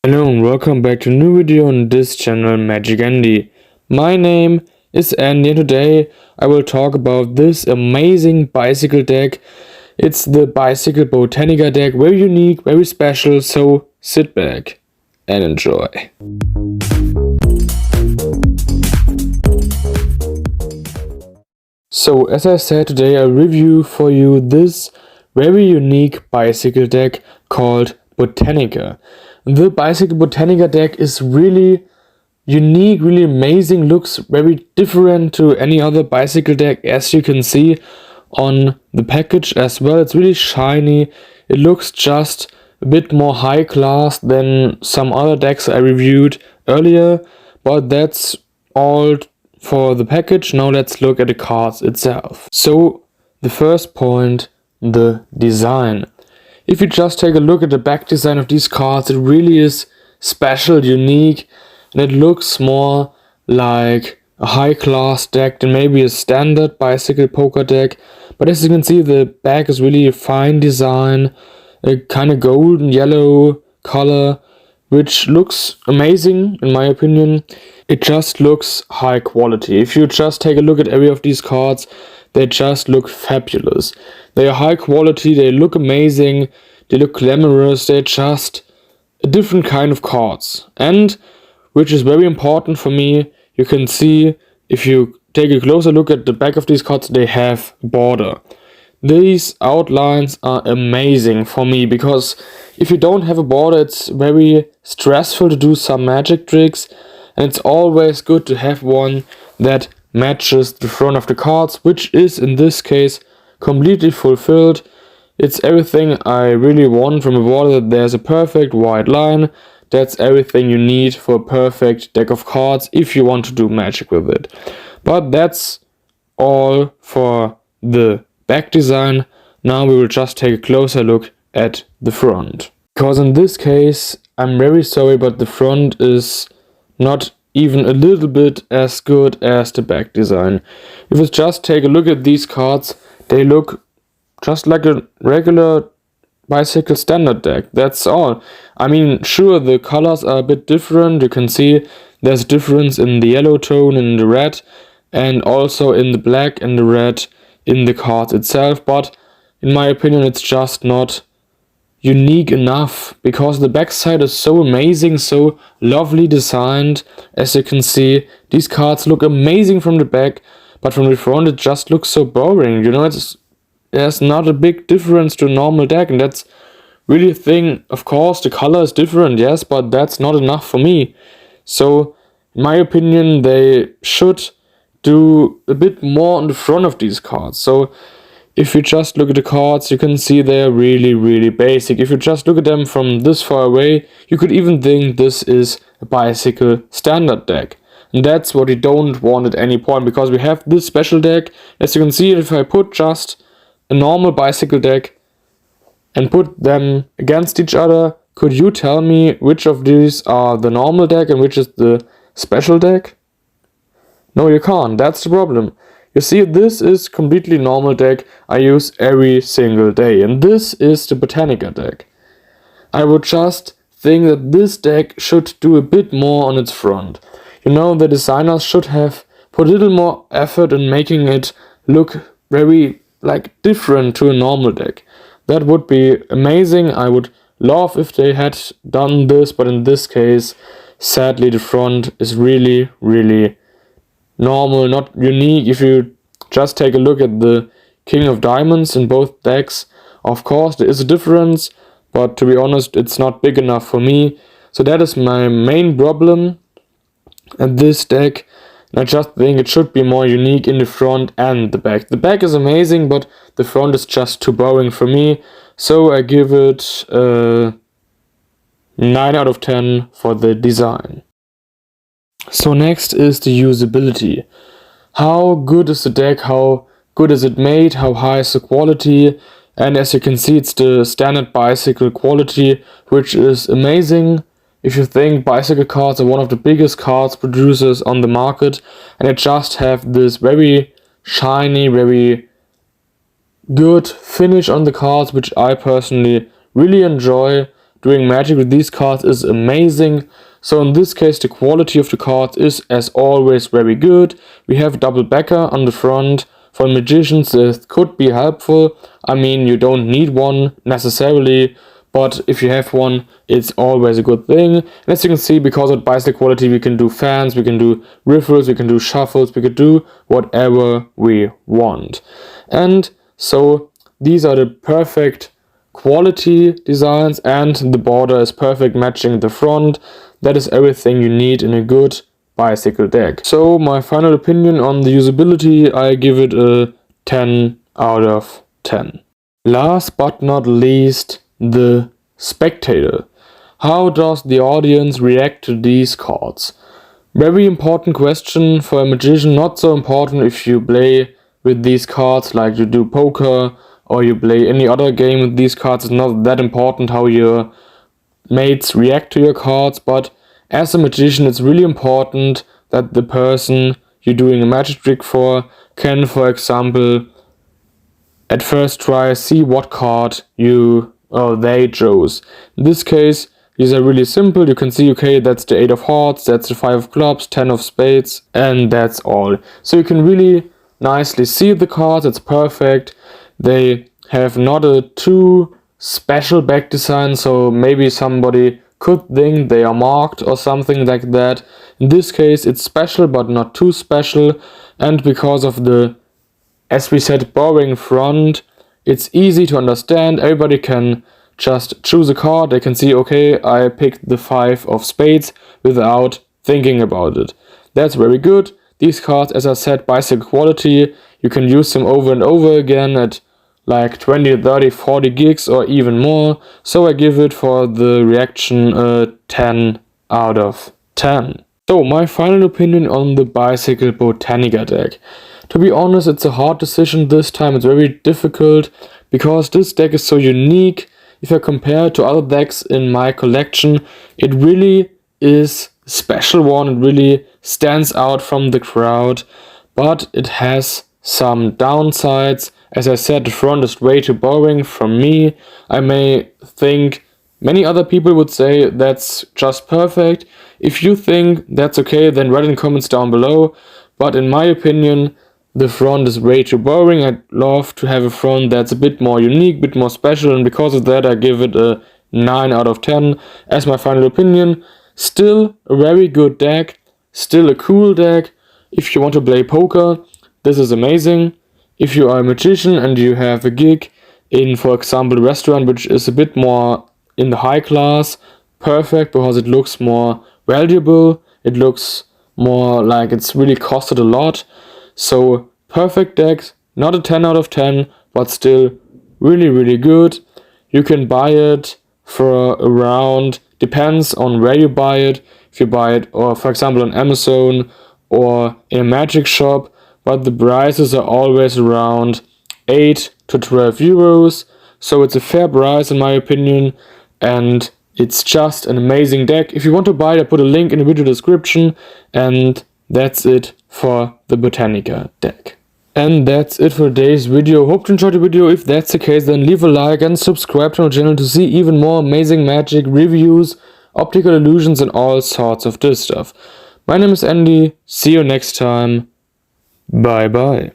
Hello and welcome back to a new video on this channel, Magic Andi. My name is Andy and today I will talk about this amazing bicycle deck. It's the Bicycle Botanica deck, very unique, very special, so sit back and enjoy. So as I said, today I review for you this very unique bicycle deck called Botanica. The Bicycle Botanica deck is really unique, really amazing, looks very different to any other bicycle deck, as you can see on the package as well. It's really shiny, it looks just a bit more high class than some other decks I reviewed earlier, but that's all for the package. Now let's look at the cards itself. So the first point, the design. If you just take a look at the back design of these cards, it really is special, unique, and it looks more like a high class deck than maybe a standard bicycle poker deck. But as you can see, the back is really a fine design, a kind of golden yellow color, which looks amazing in my opinion. It just looks high quality. If you just take a look at every of these cards, they just look fabulous. They are high quality, they look amazing, they look glamorous, they're just a different kind of cards. And, which is very important for me, you can see, if you take a closer look at the back of these cards, they have border. These outlines are amazing for me, because if you don't have a border, it's very stressful to do some magic tricks, and it's always good to have one that matches the front of the cards, which is in this case completely fulfilled. It's everything I really want from a border. There's a perfect white line. That's everything you need for a perfect deck of cards if you want to do magic with it. But that's all for the back design. Now we will just take a closer look at the front. Because in this case, I'm very sorry, but the front is not even a little bit as good as the back design. If you just take a look at these cards, they look just like a regular bicycle standard deck. That's all. I mean, sure, the colors are a bit different. You can see there's a difference in the yellow tone and the red, and also in the black and the red in the cards itself. But in my opinion, it's just not unique enough, because the backside is so amazing, so lovely designed. As you can see, these cards look amazing from the back, but from the front it just looks so boring. There's not a big difference to a normal deck, and that's really a thing. Of course, the color is different, yes, but that's not enough for me. So, in my opinion, they should do a bit more on the front of these cards. So, if you just look at the cards, you can see they're really, really basic. If you just look at them from this far away, you could even think this is a bicycle standard deck. And that's what we don't want at any point, because we have this special deck. As you can see, if I put just a normal bicycle deck and put them against each other, could you tell me which of these are the normal deck and which is the special deck? No, you can't. That's the problem. You see, this is completely normal deck I use every single day, and this is the Botanica deck. I would just think that this deck should do a bit more on its front. The designers should have put a little more effort in making it look very different to a normal deck. That would be amazing. I would love if they had done this, but in this case, sadly, the front is really, really normal, not unique. If you just take a look at the King of Diamonds in both decks, of course there is a difference, but to be honest, it's not big enough for me. So that is my main problem at this deck. And I just think it should be more unique in the front and the back. The back is amazing, but the front is just too boring for me. So I give it 9 out of 10 for the design. So next is the usability. How good is the deck? How good is it made? How high is the quality? And as you can see, it's the standard bicycle quality, which is amazing. If you think bicycle cards are one of the biggest cards producers on the market, and they just have this very shiny, very good finish on the cards, which I personally really enjoy. doing magic with these cards is amazing. So in this case, the quality of the cards is as always very good. We have double backer on the front. For magicians, this could be helpful. I mean, you don't need one necessarily, but if you have one, it's always a good thing. And as you can see, because of bicycle quality, we can do fans, we can do riffles, we can do shuffles, we can do whatever we want. And so these are the perfect quality designs, and the border is perfect, matching the front. That is everything you need in a good bicycle deck. So my final opinion on the usability, I give it a 10 out of 10. Last but not least, the Spectator. How does the audience react to these cards? Very important question for a magician, not so important if you play with these cards like you do poker or you play any other game with these cards. It's not that important how your mates react to your cards, but as a magician, it's really important that the person you're doing a magic trick for can, for example, at first try see what card you or they chose. In this case, these are really simple. You can see, okay, that's the 8 of hearts, that's the 5 of clubs, 10 of spades, and that's all. So you can really nicely see the cards. It's perfect. They have not a too special back design, so maybe somebody could think they are marked or something like that. In this case, it's special but not too special, and because of the, as we said, boring front, it's easy to understand. Everybody can just choose a card. They can see, okay, I picked the 5 of spades without thinking about it. That's very good. These cards, as I said, bicycle quality. You can use them over and over again at like 20, 30, 40 gigs or even more. So I give it for the reaction a 10 out of 10. So my final opinion on the Bicycle Botanica deck. To be honest, it's a hard decision this time. It's very difficult because this deck is so unique. If I compare it to other decks in my collection, it really is a special one. It really stands out from the crowd, but it has some downsides. As I said, the front is way too boring for me. I may think many other people would say that's just perfect. If you think that's okay, then write in the comments down below. But in my opinion, the front is way too boring. I'd love to have a front that's a bit more unique, a bit more special, and because of that I give it a 9 out of 10 as my final opinion. Still a very good deck, still a cool deck. If you want to play poker, this is amazing. If you are a magician and you have a gig in, for example, a restaurant which is a bit more in the high class, perfect, because it looks more valuable, it looks more like it's really costed a lot. So perfect deck, not a 10 out of 10, but still really, really good. You can buy it for around, depends on where you buy it. If you buy it, or for example on Amazon or in a magic shop, but the prices are always around 8 to 12 euros. So it's a fair price in my opinion, and it's just an amazing deck. If you want to buy it, I put a link in the video description, and that's it for the Botanica deck. And that's it for today's video. Hope you enjoyed the video. If that's the case, then leave a like and subscribe to my channel to see even more amazing magic reviews, optical illusions, and all sorts of this stuff. My name is Andy. See you next time. Bye bye.